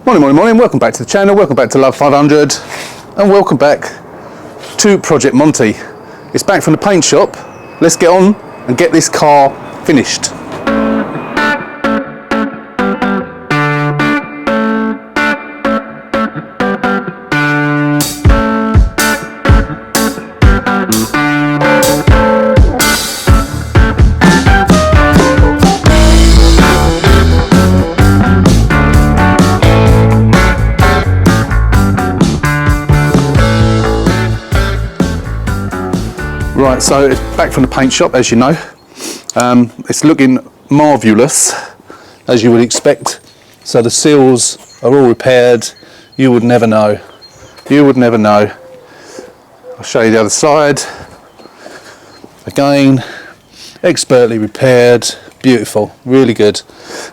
Morning, welcome back to the channel, welcome back to Love 500, and welcome back to Project Monty. It's back from the paint shop. Let's get on and get this car finished. Right, so it's back from the paint shop, as you know. It's looking marvellous, as you would expect. So the seals are all repaired. You would never know. You would never know. I'll show you the other side. Again, expertly repaired. Beautiful, really good.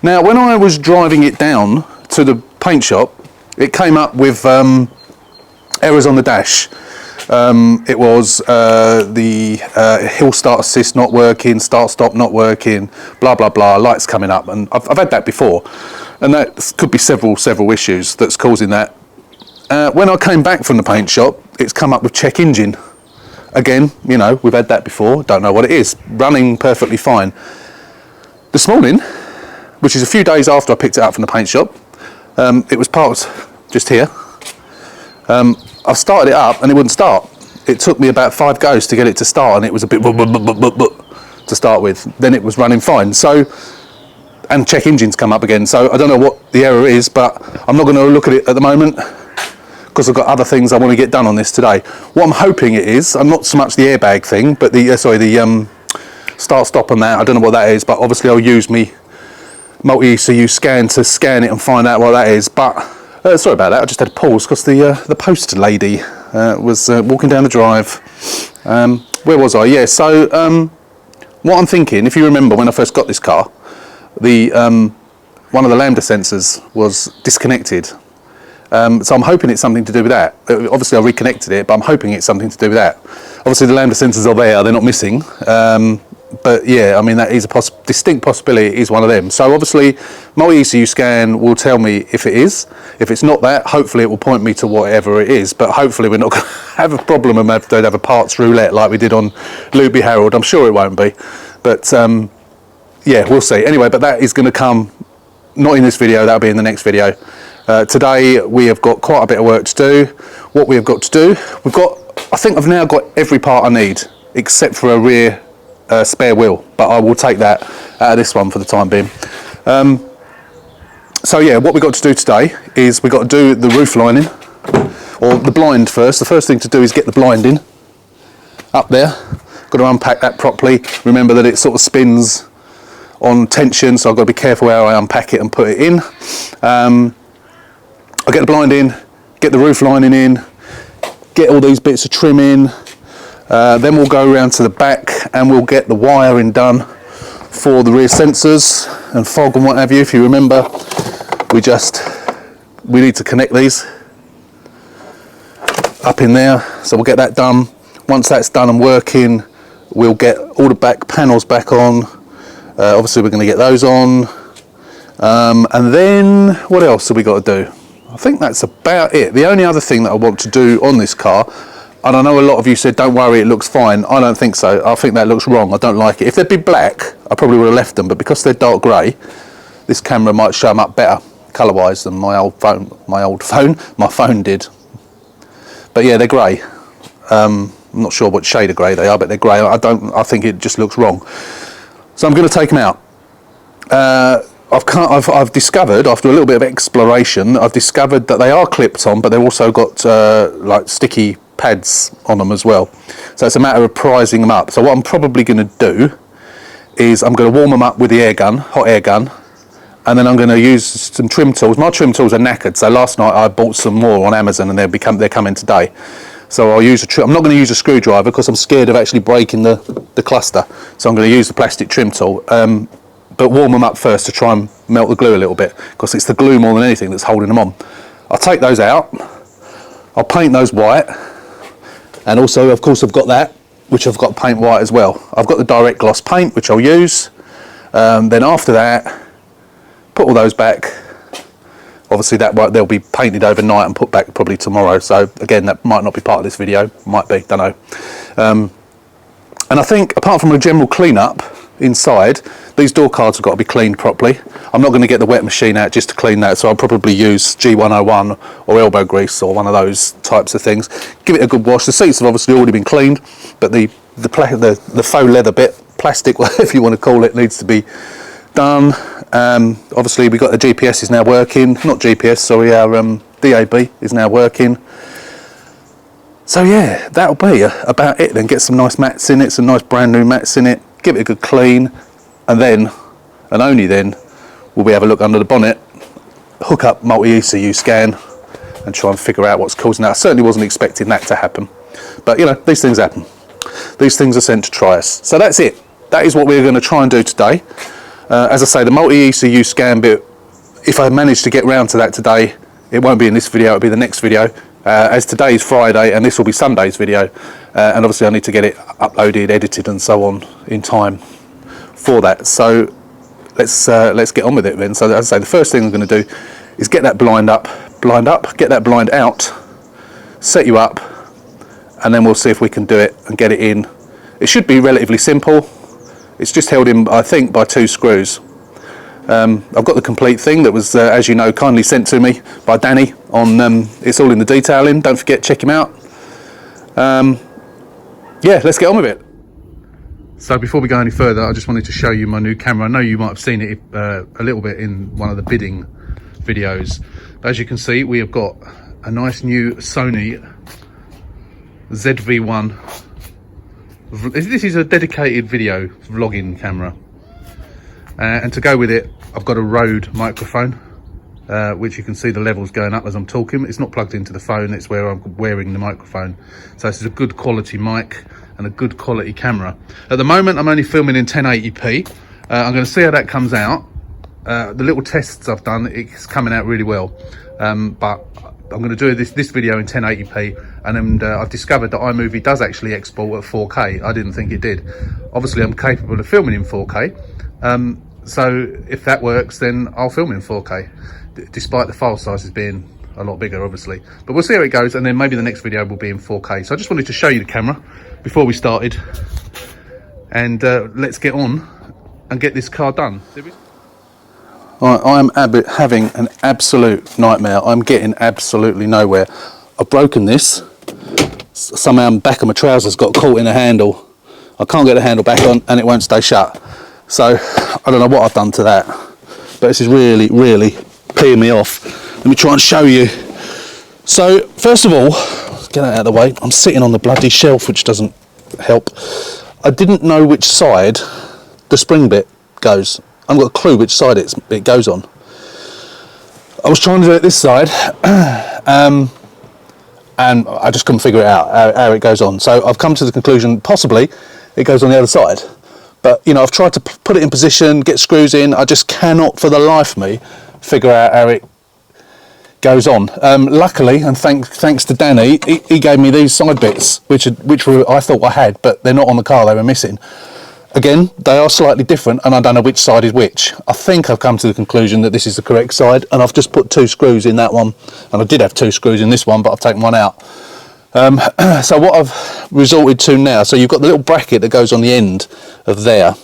Now, when I was driving it down to the paint shop, it came up with errors on the dash. It was the hill start assist not working, start stop not working, blah blah blah, lights coming up, and I've had that before, and that could be several issues that's causing that. When I came back from the paint shop, it's come up with check engine. Again, you know, we've had that before, don't know what it is, running perfectly fine. This morning, which is a few days after I picked it up from the paint shop, it was parked just here. I started it up and it wouldn't start. It took me about 5 goes to get it to start, and it was a bit to start with. Then it was running fine. So, and check engines come up again. So I don't know what the error is, but I'm not going to look at it at the moment because I've got other things I want to get done on this today. What I'm hoping it is, I'm not so much the airbag thing, but the start stop and that. I don't know what that is, but obviously I'll use me multi-ECU scan to scan it and find out what that is. But sorry about that, I just had to pause because the post lady was walking down the drive. Where was I? Yeah, so what I'm thinking, if you remember when I first got this car, the one of the lambda sensors was disconnected. So I'm hoping it's something to do with that. Obviously I reconnected it, but I'm hoping it's something to do with that. Obviously the lambda sensors are there, they're not missing. But yeah, I mean, that is a distinct possibility. It is one of them. So obviously, multi-ECU scan will tell me if it is. If it's not that, hopefully it will point me to whatever it is. But hopefully we're not going to have a problem and have to have a parts roulette like we did on Luby Harold. I'm sure it won't be. But yeah, we'll see. Anyway, but that is going to come, not in this video, that'll be in the next video. Today we have got quite a bit of work to do. What we have got to do, I think I've now got every part I need, except for a rear spare wheel, but I will take that out of this one for the time being. So yeah, what we've got to do today is we've got to do the roof lining, or the blind first. The first thing to do is get the blind in, up there. Got to unpack that properly. Remember that it sort of spins on tension, so I've got to be careful how I unpack it and put it in. I'll get the blind in, get the roof lining in, get all these bits of trim in. Then we'll go around to the back and we'll get the wiring done for the rear sensors and fog and what have you. If you remember, we need to connect these up in there, so we'll get that done. Once that's done and working, we'll get all the back panels back on. Obviously we're going to get those on, and then what else have we got to do? I think that's about it. The only other thing that I want to do on this car, and I know a lot of you said, don't worry, it looks fine. I don't think so. I think that looks wrong. I don't like it. If they'd be black, I probably would have left them, but because they're dark grey, this camera might show them up better colour-wise than my phone did. But yeah, they're grey. I'm not sure what shade of grey they are, but they're grey. I think it just looks wrong. So I'm going to take them out. I've discovered, after a little bit of exploration, I've discovered that they are clipped on, but they've also got like sticky pads on them as well. So it's a matter of prising them up. So what I'm probably going to do is I'm going to warm them up with the air gun, hot air gun, and then I'm going to use some trim tools. My trim tools are knackered, so last night I bought some more on Amazon and they're coming today. So I'll use I'm not going to use a screwdriver because I'm scared of actually breaking the cluster. So I'm going to use the plastic trim tool. But warm them up first to try and melt the glue a little bit, because it's the glue more than anything that's holding them on. I'll take those out, I'll paint those white, and also of course I've got that, which I've got to paint white as well. I've got the direct gloss paint, which I'll use. Then after that, put all those back, Obviously they'll be painted overnight and put back probably tomorrow, so again that might not be part of this video, might be, don't know. And I think apart from a general clean up inside, these door cards have got to be cleaned properly. I'm not going to get the wet machine out just to clean that, so I'll probably use G101 or elbow grease or one of those types of things. Give it a good wash. The seats have obviously already been cleaned, but the faux leather bit, plastic, whatever you want to call it, needs to be done. Obviously we got the GPS is now working, not GPS, sorry, our DAB is now working. So yeah, that'll be about it then. Get some nice mats in it, some nice brand new mats in it, give it a good clean, and then, and only then, we'll be able to look under the bonnet, hook up multi-ECU scan, and try and figure out what's causing that. I certainly wasn't expecting that to happen, but you know, these things happen. These things are sent to try us. So that's it. That is what we're going to try and do today. As I say, the multi-ECU scan bit, if I manage to get round to that today, it won't be in this video, it'll be the next video. As today is Friday and this will be Sunday's video, and obviously I need to get it uploaded, edited and so on in time for that. So let's get on with it then. So as I say, the first thing I'm going to do is get that blind up, get that blind out, set you up, and then we'll see if we can do it and get it in. It should be relatively simple. It's just held in, I think, by 2 screws. I've got the complete thing that was, as you know, kindly sent to me by Danny on, it's all in the detailing, don't forget, check him out. Yeah, let's get on with it. So before we go any further, I just wanted to show you my new camera. I know you might have seen it a little bit in one of the bidding videos. But as you can see, we have got a nice new Sony ZV-1. This is a dedicated video vlogging camera. And to go with it, I've got a Rode microphone, which you can see the levels going up as I'm talking. It's not plugged into the phone, it's where I'm wearing the microphone. So this is a good quality mic and a good quality camera. At the moment, I'm only filming in 1080p. I'm going to see how that comes out. The little tests I've done, it's coming out really well. But I'm going to do this video in 1080p, and then I've discovered that iMovie does actually export at 4K. I didn't think it did. Obviously, I'm capable of filming in 4K. So if that works, then I'll film in 4K, despite the file sizes being a lot bigger, obviously. But we'll see how it goes, and then maybe the next video will be in 4K. So I just wanted to show you the camera before we started, and let's get on and get this car done. I am having an absolute nightmare. I'm getting absolutely nowhere. I've broken this. Somehow the back of my trousers got caught in a handle. I can't get the handle back on and it won't stay shut. So I don't know what I've done to that, but this is really, really peeing me off. Let me try and show you. So first of all, get that out of the way. I'm sitting on the bloody shelf, which doesn't help. I didn't know which side the spring bit goes. I haven't got a clue which side it goes on. I was trying to do it this side, and I just couldn't figure it out how it goes on. So I've come to the conclusion possibly it goes on the other side. But you know, I've tried to put it in position, get screws in. I just cannot, for the life of me, figure out how it goes on. Luckily, and thanks to Danny, he gave me these side bits, which were I thought I had, but they're not on the car. They were missing. Again, they are slightly different, and I don't know which side is which. I think I've come to the conclusion that this is the correct side, and I've just put 2 screws in that one, and I did have 2 screws in this one, but I've taken one out. So what I've resorted to now, so you've got the little bracket that goes on the end of there,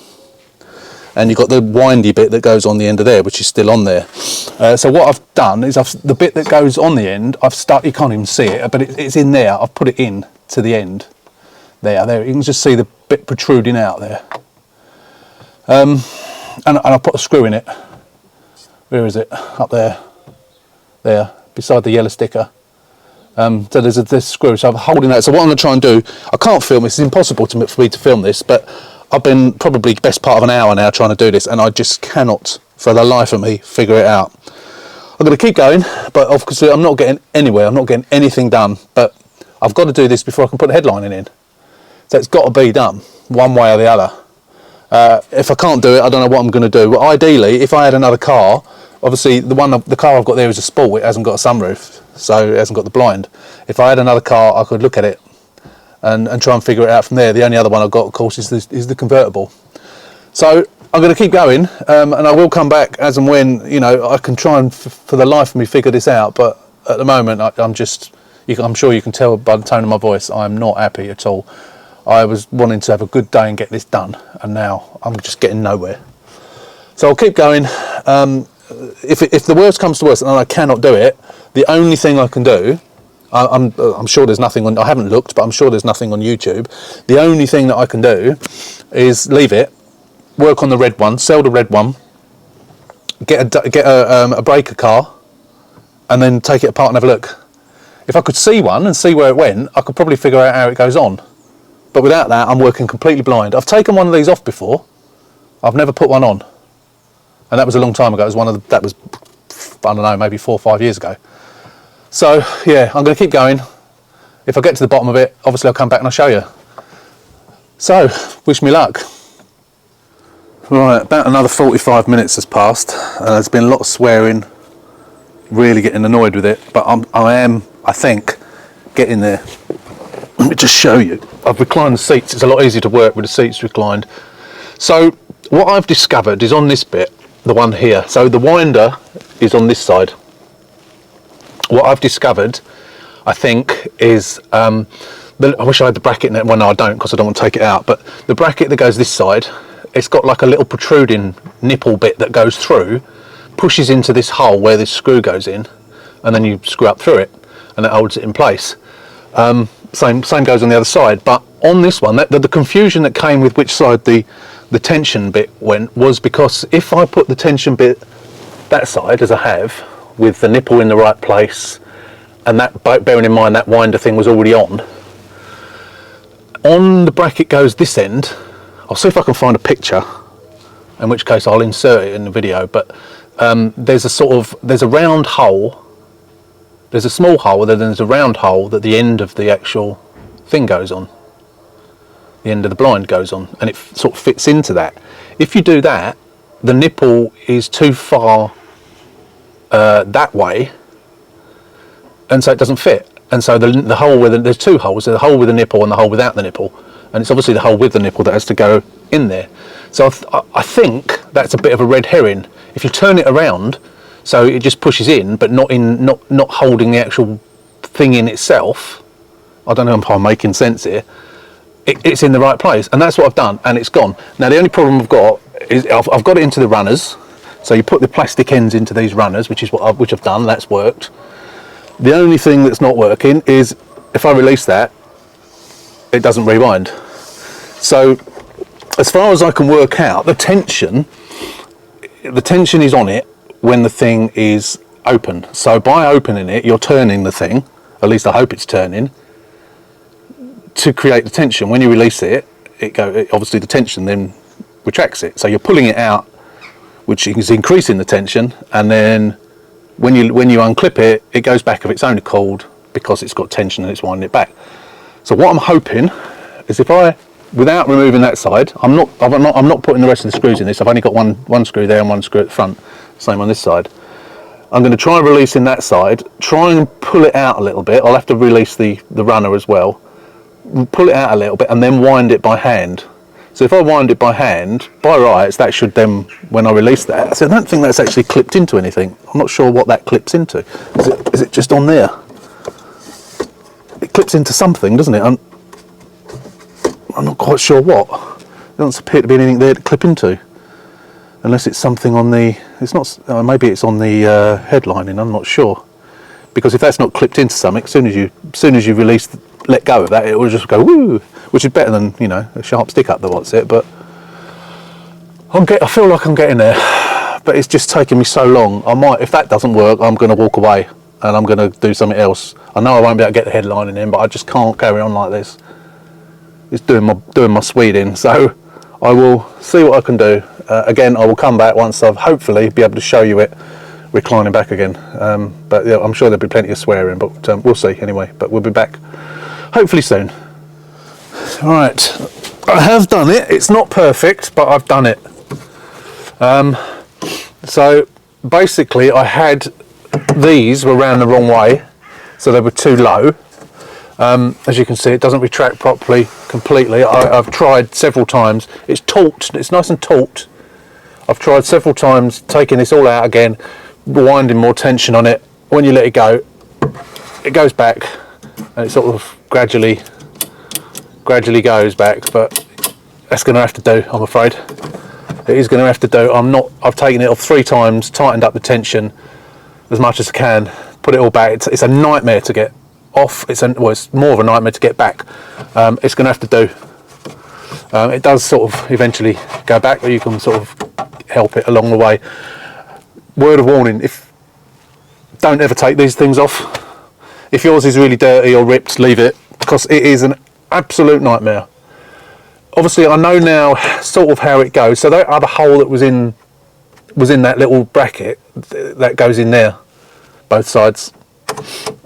and you've got the windy bit that goes on the end of there, which is still on there. So what I've done is the bit that goes on the end, you can't even see it, but it's in there. I've put it in to the end. There, you can just see the bit protruding out there. And I put a screw in it. Where is it? Up there. There, beside the yellow sticker. So there's a screw, so I'm holding that. So what I'm going to try and do, I can't film this, it's impossible for me to film this, but I've been probably the best part of an hour now trying to do this, and I just cannot, for the life of me, figure it out. I'm going to keep going, but obviously I'm not getting anywhere, I'm not getting anything done, but I've got to do this before I can put the headlining in. So it's got to be done, one way or the other. If I can't do it, I don't know what I'm going to do. But ideally, if I had another car, obviously the car I've got there is a Sport, it hasn't got a sunroof, so it hasn't got the blind. If I had another car, I could look at it and try and figure it out from there. The only other one I've got, of course, is the convertible. So I'm going to keep going, and I will come back as and when, you know, I can try and for the life of me figure this out. But at the moment, I'm sure you can tell by the tone of my voice, I'm not happy at all. I was wanting to have a good day and get this done, and now I'm just getting nowhere. So I'll keep going. If the worst comes to worst and I cannot do it, the only thing I can do, I'm sure there's nothing on, I haven't looked, but I'm sure there's nothing on YouTube. The only thing that I can do is leave it, work on the red one, sell the red one, get a breaker car, and then take it apart and have a look. If I could see one and see where it went, I could probably figure out how it goes on. But without that, I'm working completely blind. I've taken one of these off before. I've never put one on. And that was a long time ago. It was that was, I don't know, maybe 4 or 5 years ago. So, yeah, I'm going to keep going. If I get to the bottom of it, obviously I'll come back and I'll show you. So, wish me luck. Right, about another 45 minutes has passed. There's been a lot of swearing, really getting annoyed with it, but I think, getting there. Let me just show you. I've reclined the seats. It's a lot easier to work with the seats reclined. So, what I've discovered is on this bit, the one here. So the winder is on this side. What I've discovered, I think, is I wish I had the bracket in it. Well, no, I don't, because I don't want to take it out. But the bracket that goes this side, it's got like a little protruding nipple bit that goes through, pushes into this hole where this screw goes in, and then you screw up through it, and that holds it in place. Same goes on the other side. But on this one, the confusion that came with which side the tension bit went was because if I put the tension bit that side, as I have, with the nipple in the right place, and that, bearing in mind that winder thing was already on the bracket goes this end. I'll see if I can find a picture, in which case I'll insert it in the video, but there's a round hole, there's a small hole, then there's a round hole that the end of the actual thing goes on. The end of the blind goes on, and it sort of fits into that. If you do that, the nipple is too far that way, and so it doesn't fit. And so the hole with there's two holes. There's a hole with the nipple and the hole without the nipple, and it's obviously the hole with the nipple that has to go in there. So I think that's a bit of a red herring. If you turn it around, so it just pushes in, but not holding the actual thing in itself. I don't know if I'm making sense here. It's in the right place, and that's what I've done, and it's gone. Now the only problem I've got is I've got it into the runners. So you put the plastic ends into these runners, which I've done. That's worked. The only thing that's not working is if I release that, it doesn't rewind. So as far as I can work out, the tension is on it when the thing is open. So by opening it, you're turning the thing, at least I hope it's turning, to create the tension. When you release it, obviously the tension then retracts it. So you're pulling it out, which is increasing the tension, and then when you unclip it, it goes back of its own accord because it's got tension and it's winding it back. So what I'm hoping is if without removing that side, I'm not putting the rest of the screws in this. I've only got one screw there and one screw at the front. Same on this side. I'm going to try releasing that side, try and pull it out a little bit. I'll have to release the runner as well. Pull it out a little bit and then wind it by hand. So if I wind it by hand, by rights, that should then, when I release that, so I don't think that's actually clipped into anything. I'm not sure what that clips into. Is it just on there? It clips into something, doesn't it? I'm not quite sure what. There doesn't appear to be anything there to clip into. Unless it's something on the, it's not, maybe it's on the headlining, I'm not sure. Because if that's not clipped into something, as soon as you let go of that, it will just go woo, which is better than, you know, a sharp stick up that wants it. But I feel like I'm getting there, but it's just taking me so long. If that doesn't work, I'm going to walk away and I'm going to do something else. I know I won't be able to get the headlining in, but I just can't carry on like this. It's doing my Swede, so I will see what I can do. Again, I will come back once I've hopefully be able to show you it reclining back again. But yeah, I'm sure there'll be plenty of swearing, but we'll see anyway. But we'll be back hopefully soon. Right, I have done it. It's not perfect, but I've done it. So basically, these were round the wrong way, so they were too low. As you can see, it doesn't retract properly completely. I've tried several times. It's taut. It's nice and taut, I've tried several times taking this all out again, winding more tension on it. When you let it go, it goes back, and it sort of gradually goes back, but that's going to have to do, I'm afraid. It is going to have to do. I've taken it off 3 times, tightened up the tension as much as I can, put it all back. It's a nightmare to get off. It's more of a nightmare to get back. It's going to have to do. It does sort of eventually go back, but you can sort of help it along the way. Word of warning, don't ever take these things off. If yours is really dirty or ripped, leave it, because it is an absolute nightmare. Obviously, I know now sort of how it goes. So that other hole that was in that little bracket that goes in there, both sides.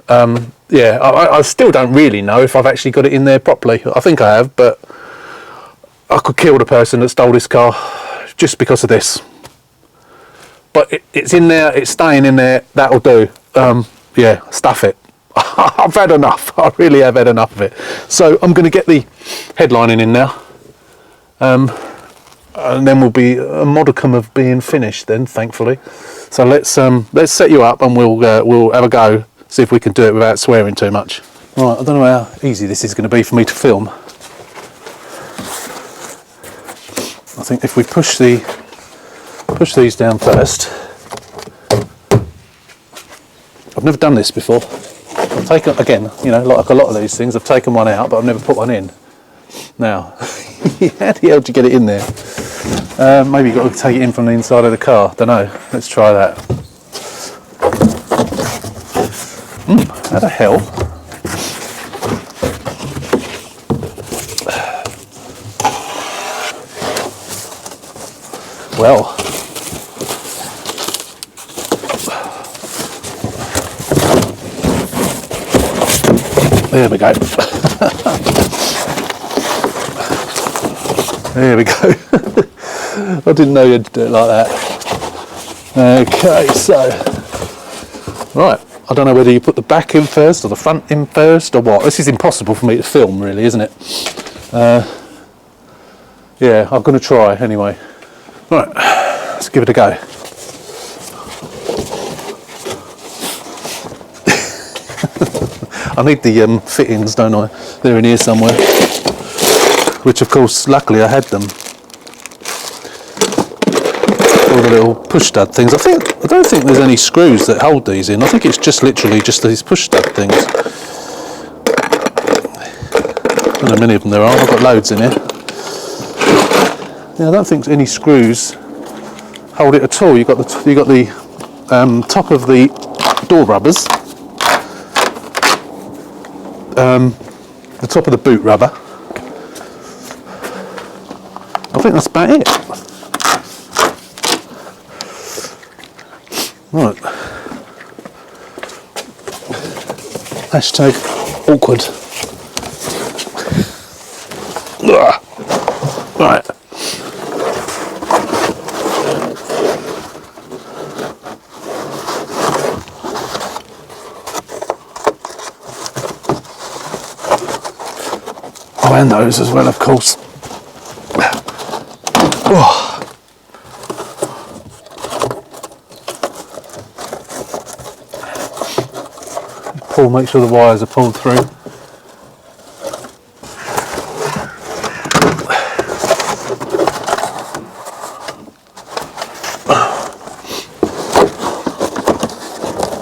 Yeah, I still don't really know if I've actually got it in there properly. I think I have, but I could kill the person that stole this car just because of this. But it's in there, it's staying in there, that'll do. Yeah, stuff it. I've had enough. I really have had enough of it. So I'm going to get the headlining in now. And then we'll be a modicum of being finished then, thankfully. So let's set you up, and we'll have a go, see if we can do it without swearing too much. Right, I don't know how easy this is going to be for me to film. I think if we push these down first. I've never done this before. I've taken, again, you know, like a lot of these things, I've taken one out, but I've never put one in. Now, how the hell do you get it in there? Maybe you've got to take it in from the inside of the car. Don't know. Let's try that. How the hell? Well, there we go. There we go. I didn't know you had to do it like that. Okay, so right, I don't know whether you put the back in first or the front in first or what. This is impossible for me to film, really, isn't it? Yeah, I'm going to try anyway. Right, let's give it a go. I need the fittings, don't I? They're in here somewhere. Which, of course, luckily I had them. All the little push stud things. I don't think there's any screws that hold these in. I think it's just literally just these push stud things. I don't know how many of them there are. I've got loads in here. Yeah, I don't think any screws hold it at all. You've got the top of the door rubbers. The top of the boot rubber. I think that's about it. Right. Hashtag awkward. Ugh. Right. Oh, and those as well, of course. Oh. Pull, make sure the wires are pulled through.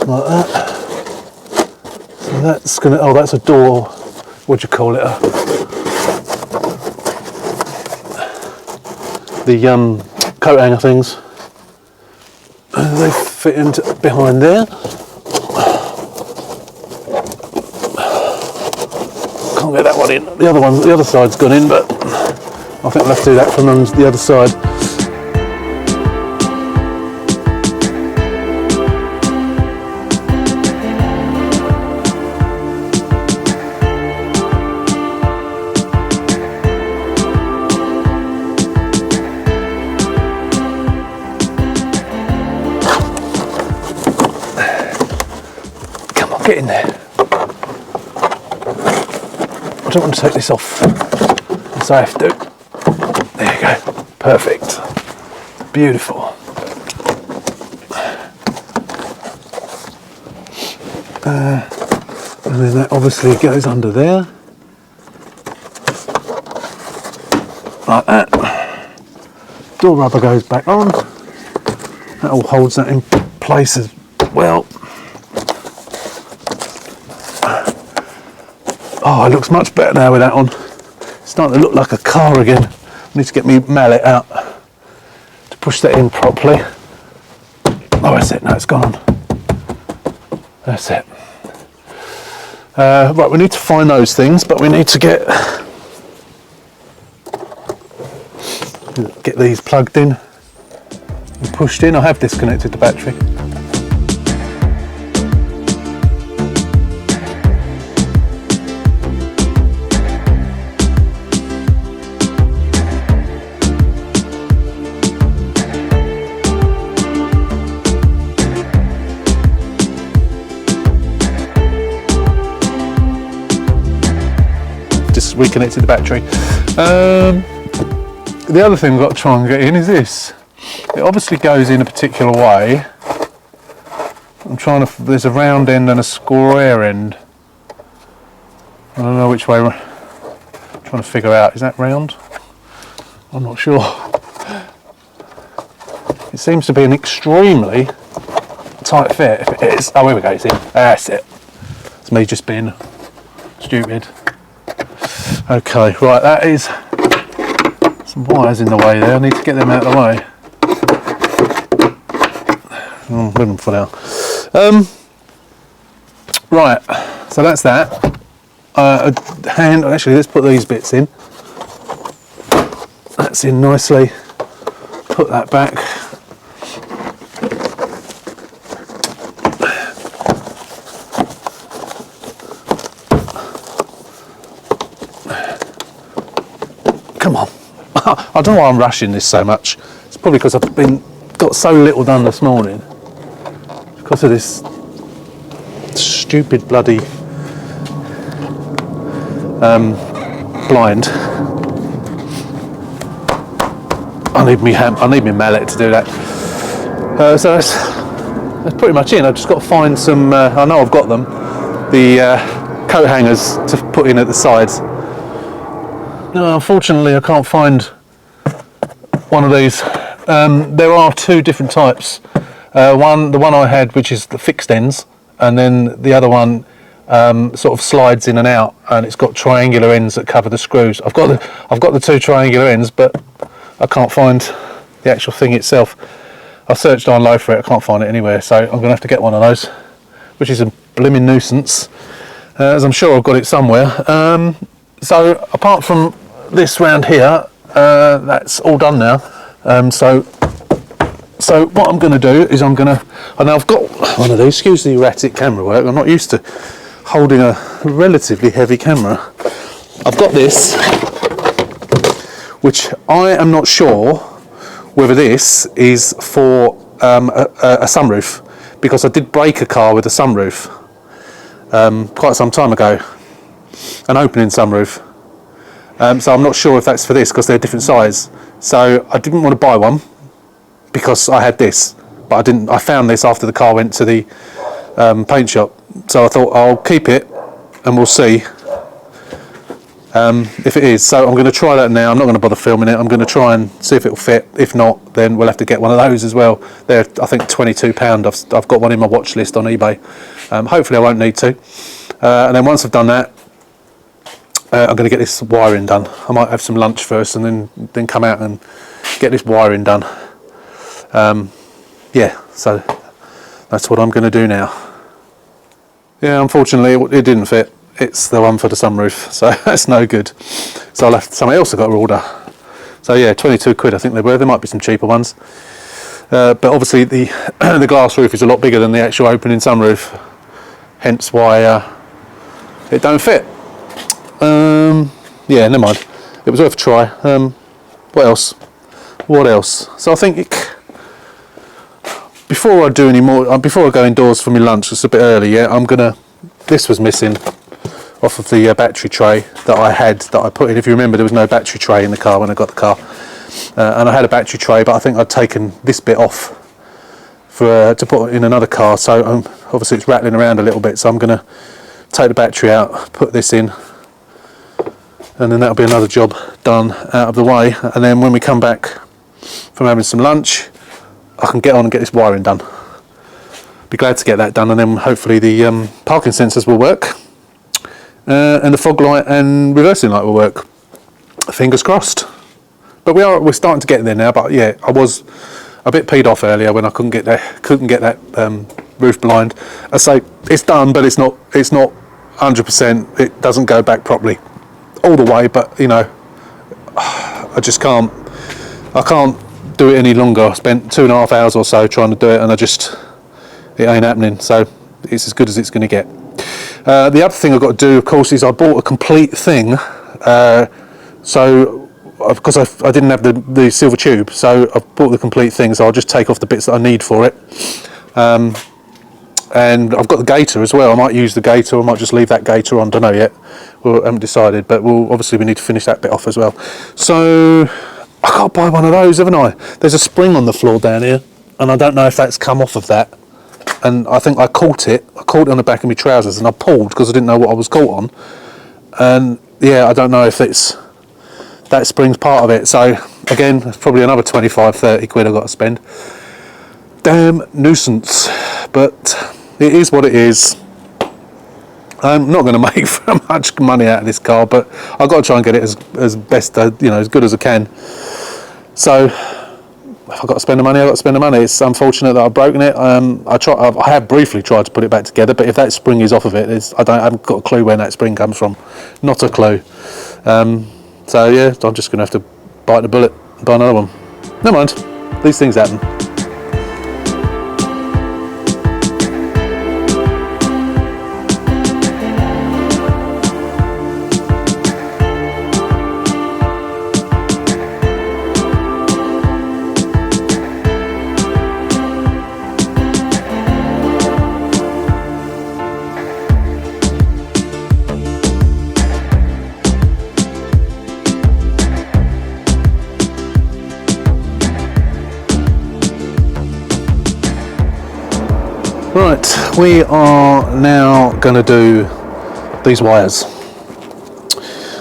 Like that. So that's gonna, oh, that's a door, what do you call it? The coat hanger things. They fit into behind there. Can't get that one in. The other side's gone in, but I think I'll have to do that from the other side. Get in there. I don't want to take this off, so I have to. There you go. Perfect. beautiful. And then that obviously goes under there, like that. Door rubber goes back on. That all holds that in place as well. Oh, it looks much better now with that on. It's starting to look like a car again. I need to get me mallet out to push that in properly. Oh, that's it. No, it's gone. That's it. Right, we need to find those things, but we need to get these plugged in and pushed in. I have disconnected the battery. Just reconnected the battery. The other thing we've got to try and get in is this. It obviously goes in a particular way. I'm trying to, there's a round end and a square end. I don't know which way, I'm trying to figure out, is that round? I'm not sure. It seems to be an extremely tight fit, if it is. Oh, here we go, it's in. That's it. It's me just being stupid. Okay, right, that is some wires in the way there. I need to get them out of the way. Oh, leave them for now. Right, so that's that. Actually, let's put these bits in. That's in nicely. Put that back. Come on. I don't know why I'm rushing this so much. It's probably because I've got so little done this morning because of this stupid bloody blind. I need me mallet to do that. So that's pretty much it. I've just got to find some. I know I've got them. The coat hangers to put in at the sides. No, unfortunately, I can't find one of these. There are two different types. The one I had, which is the fixed ends, and then the other one sort of slides in and out, and it's got triangular ends that cover the screws. I've got the two triangular ends, but I can't find the actual thing itself. I searched down low for it. I can't find it anywhere, so I'm going to have to get one of those, which is a blimmin' nuisance, as I'm sure I've got it somewhere. So apart from this round here, that's all done now. So what I'm going to do is and I've got one of these. Excuse the erratic camera work. I'm not used to holding a relatively heavy camera. I've got this, which I am not sure whether this is for a sunroof, because I did break a car with a sunroof quite some time ago, an opening sunroof. So I'm not sure if that's for this, because they're different size. So I didn't want to buy one because I had this, but I found this after the car went to the paint shop. So I thought I'll keep it and we'll see if it is. So I'm going to try that now. I'm not going to bother filming it. I'm going to try and see if it'll fit. If not, then we'll have to get one of those as well. They're, I think, £22. I've got one in my watch list on eBay. Hopefully I won't need to. And then once I've done that, I'm going to get this wiring done. I might have some lunch first and then come out and get this wiring done. Yeah, so that's what I'm going to do now. Yeah, unfortunately it didn't fit. It's the one for the sunroof, so that's no good. So I'll have something else I've got to order. So yeah, 22 quid I think they were. There might be some cheaper ones. But obviously the glass roof is a lot bigger than the actual opening sunroof. Hence why it don't fit. Yeah, never mind. It was worth a try. What else? So I think before I do any more, before I go indoors for my lunch, it's a bit early. Yeah, this was missing off of the battery tray that I had, that I put in. If you remember, there was no battery tray in the car when I got the car. and I had a battery tray, but I think I'd taken this bit off for to put in another car, so obviously it's rattling around a little bit, so I'm going to take the battery out, put this in, and then that'll be another job done out of the way. And then when we come back from having some lunch, I can get on and get this wiring done. Be glad to get that done, and then hopefully the parking sensors will work, and the fog light and reversing light will work. Fingers crossed. But we're starting to get there now. But yeah, I was a bit peed off earlier when I couldn't get that roof blind. I say it's done, but it's not 100%. It doesn't go back properly all the way. But you know, I just can't. I can't do it any longer. I spent 2.5 hours or so trying to do it, and it ain't happening. So it's as good as it's going to get. The other thing I've got to do, of course, is I bought a complete thing. So because I didn't have the silver tube, so I've bought the complete thing, so I'll just take off the bits that I need for it. And I've got the gator as well. I might use the gator, I might just leave that gator on, don't know yet. We haven't decided, but we need to finish that bit off as well. So I can't buy one of those, haven't I? There's a spring on the floor down here, and I don't know if that's come off of that. And I think I caught it on the back of my trousers, and I pulled because I didn't know what I was caught on. And yeah, I don't know if that spring's part of it. So again, it's probably another 25-30 quid I've got to spend. Damn nuisance, but it is what it is. I'm not going to make very much money out of this car, but I've got to try and get it as best, as good as I can. So if I've got to spend the money, I've got to spend the money. It's unfortunate that I've broken it. I have briefly tried to put it back together, but if that spring is off of it, I haven't got a clue where that spring comes from. Not a clue. So yeah, I'm just going to have to bite the bullet and buy another one. Never mind, these things happen. Right, we are now going to do these wires.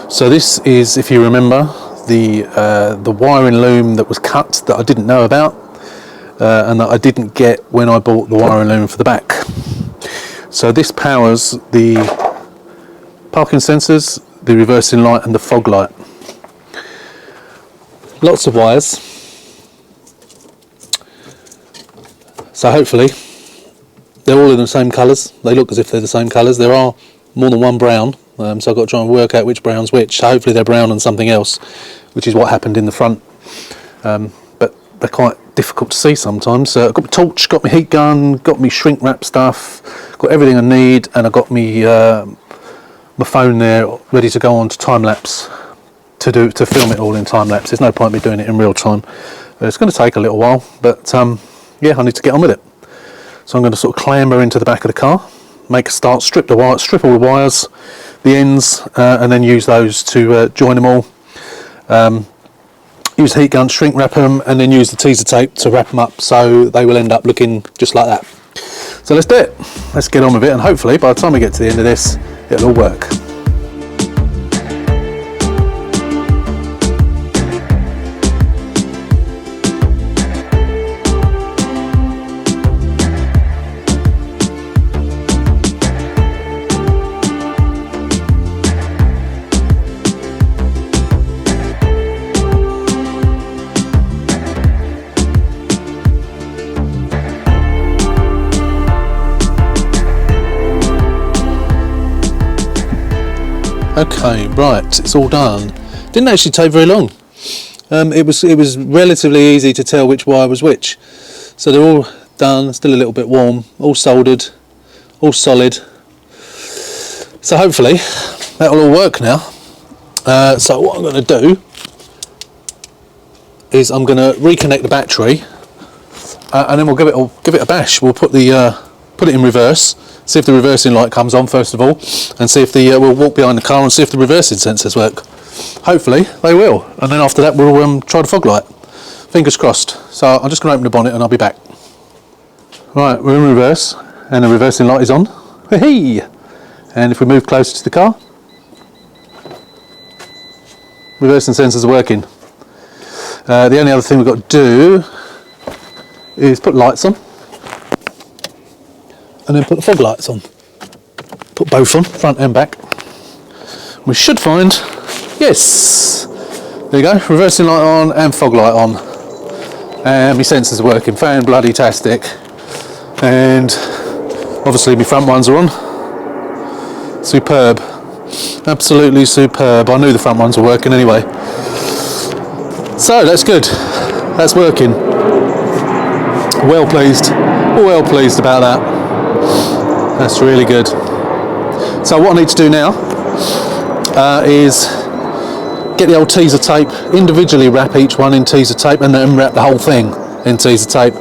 So this is, if you remember, the wiring loom that was cut that I didn't know about, and that I didn't get when I bought the wiring loom for the back. So this powers the parking sensors, the reversing light and the fog light. Lots of wires. So hopefully they're all in the same colours. They look as if they're the same colours. There are more than one brown, so I've got to try and work out which brown's which. So hopefully they're brown and something else, which is what happened in the front. But they're quite difficult to see sometimes. I've got my torch, got my heat gun, got my shrink wrap stuff, got everything I need, and I've got me my phone there ready to go on to time lapse to film it all in time lapse. There's no point me doing it in real time. It's going to take a little while, but yeah, I need to get on with it. So I'm going to sort of clamber into the back of the car, make a start, strip all the wires, the ends, and then use those to join them all. Use the heat gun, shrink wrap them, and then use the teaser tape to wrap them up so they will end up looking just like that. So let's do it. Let's get on with it, and hopefully by the time we get to the end of this, it'll all work. Okay, right, it's all done. Didn't actually take very long. It was relatively easy to tell which wire was which. So they're all done, still a little bit warm, all soldered, all solid. So hopefully that'll all work now. So what I'm going to do is I'm going to reconnect the battery, and then we'll give it a bash. We'll put it in reverse. See if the reversing light comes on first of all, and see if we'll walk behind the car and see if the reversing sensors work. hopefully they will. And then after that we'll try the fog light. Fingers crossed. So I'm just going to open the bonnet and I'll be back. Right, we're in reverse and the reversing light is on. Hey! And if we move closer to the car, reversing sensors are working. The only other thing we've got to do is put lights on and then put the fog lights on. Put both on, front and back. We should find, yes, there you go, reversing light on and fog light on. And my sensors are working, fan-bloody-tastic. And obviously my front ones are on. Superb, absolutely superb. I knew the front ones were working anyway. So that's good, that's working. Well pleased about that. That's really good. So what I need to do now is get the old teaser tape, individually wrap each one in teaser tape and then wrap the whole thing in teaser tape,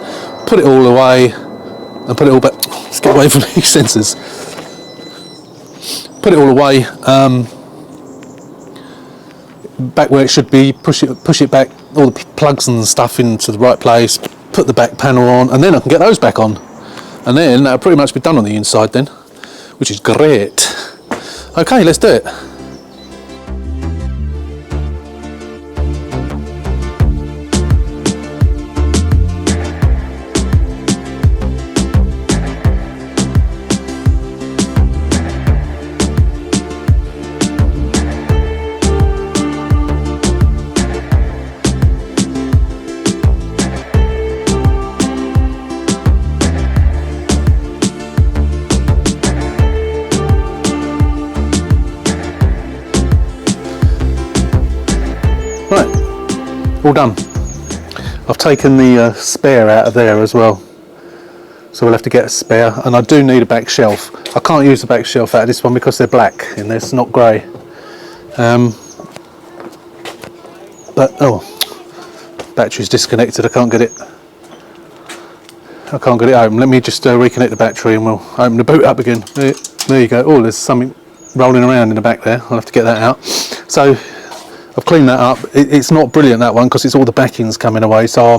put it all away and put it all back. Let's get away from these sensors. Put it all away, back where it should be, push it back, all the plugs and stuff into the right place, put the back panel on, and then I can get those back on. And then that'll pretty much be done on the inside then, which is great. Okay, let's do it. All done. I've taken the spare out of there as well, so we'll have to get a spare, and I do need a back shelf. I can't use the back shelf out of this one because they're black and it's not grey. But oh, battery's disconnected. I can't get it open. Let me just reconnect the battery and we'll open the boot up again. There you go. Oh, there's something rolling around in the back there. I'll have to get that out. So I've cleaned that up. It's not brilliant, that one, because it's all the backings coming away, so I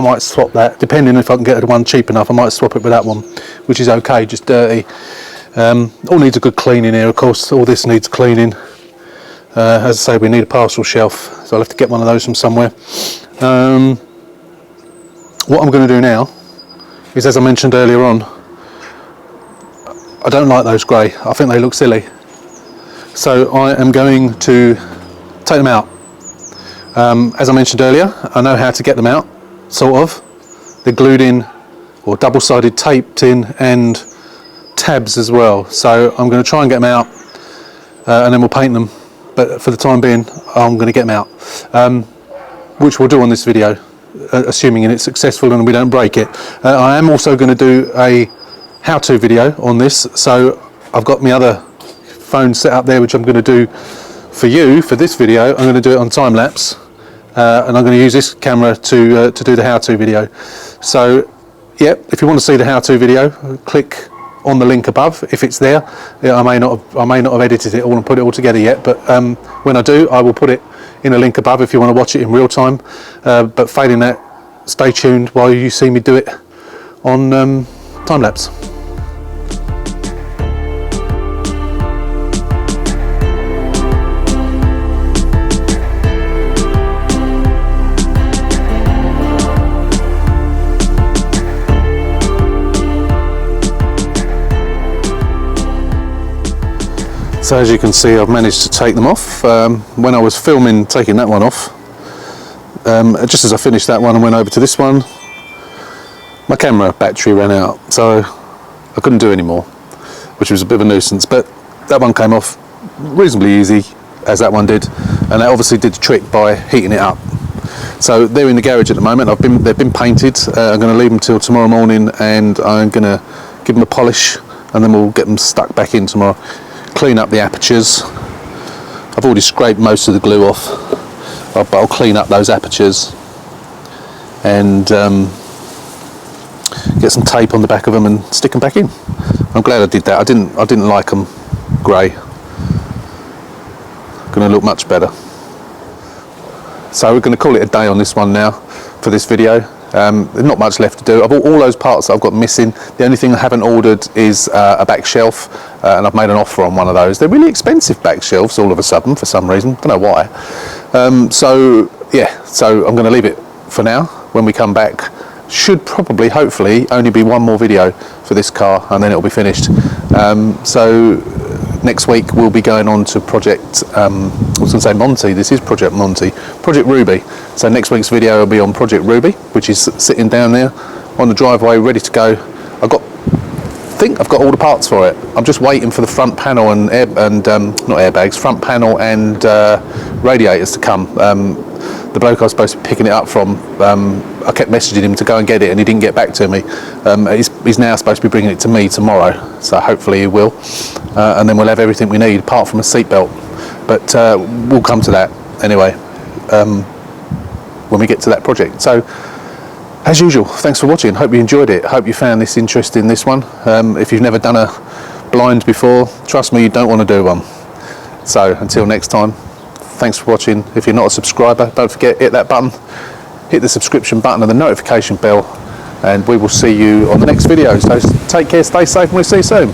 might swap that, depending if I can get the one cheap enough. I might swap it with that one, which is okay, just dirty. All needs a good cleaning here, of course. All this needs cleaning. As I say, we need a parcel shelf, so I'll have to get one of those from somewhere. What I'm going to do now is, as I mentioned earlier on, I don't like those grey. I think they look silly. So I am going to take them out. As I mentioned earlier, I know how to get them out, sort of. They're glued in, or double-sided taped in, and tabs as well. So I'm going to try and get them out, and then we'll paint them. But for the time being, I'm going to get them out, which we'll do on this video, assuming it's successful and we don't break it. I am also going to do a how-to video on this, so I've got my other phone set up there, which I'm going to do for you for this video. I'm going to do it on time lapse, and I'm going to use this camera to do the how-to video. So yeah, if you want to see the how-to video, click on the link above if it's there. I may not have edited it all and put it all together yet, but when I do, I will put it in a link above if you want to watch it in real time. But failing that, stay tuned while you see me do it on time lapse. So as you can see, I've managed to take them off. When I was filming taking that one off, just as I finished that one and went over to this one, my camera battery ran out, so I couldn't do any more, which was a bit of a nuisance. But that one came off reasonably easy, as that one did, and that obviously did the trick by heating it up. So they're in the garage at the moment. They've been painted. I'm going to leave them till tomorrow morning, and I'm going to give them a polish, and then we'll get them stuck back in tomorrow. Clean up the apertures. I've already scraped most of the glue off, but I'll clean up those apertures and get some tape on the back of them and stick them back in. I'm glad I did that. I didn't like them grey. Going to look much better. so we're going to call it a day on this one now for this video. There's not much left to do. I've all those parts that I've got missing. The only thing I haven't ordered is a back shelf, and I've made an offer on one of those. They're really expensive back shelves all of a sudden for some reason. Don't know why. So yeah, so I'm going to leave it for now. When we come back, should probably, hopefully, only be one more video for this car, and then it'll be finished. So next week we'll be going on to Project, I was going to say Monty, this is Project Monty, Project Ruby. So next week's video will be on Project Ruby, which is sitting down there on the driveway, ready to go. I think I've got all the parts for it. I'm just waiting for the front panel and not airbags, front panel and radiators to come. The bloke I was supposed to be picking it up from, I kept messaging him to go and get it, and he didn't get back to me. He's now supposed to be bringing it to me tomorrow, so hopefully he will. And then we'll have everything we need, apart from a seatbelt. But we'll come to that anyway, when we get to that project. So, as usual, thanks for watching. Hope you enjoyed it. Hope you found this interesting, this one. If you've never done a blind before, trust me, you don't want to do one. So, until next time, thanks for watching. If you're not a subscriber, don't forget, hit that button, hit the subscription button and the notification bell, and we will see you on the next video. So take care, stay safe, and we'll see you soon.